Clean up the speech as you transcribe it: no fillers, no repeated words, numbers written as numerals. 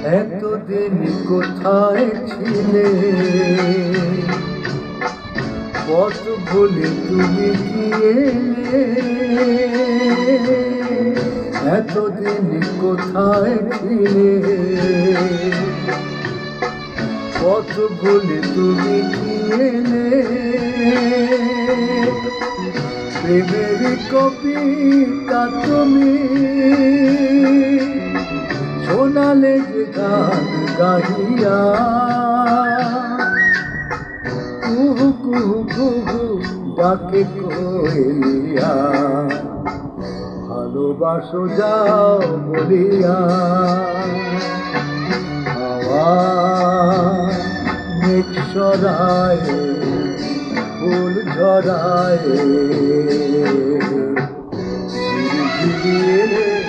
এতদিন কোথায় ছিলে, পথ ভুলে তুমি গিয়ে। এতদিন কোথায় ছিলে, পথ ভুলে তুমি গিয়ে। প্রেমের কবিতা তুমি শোনালে যে গান গাহিয়া, কুহু কুহু কুহু ডাকে কোয়েলিয়া, ভালোবাসো যাও বলিয়া। হাওয়া মেঘ সরায়, ফুল ঝরায়, ঝিরিঝিরি এলে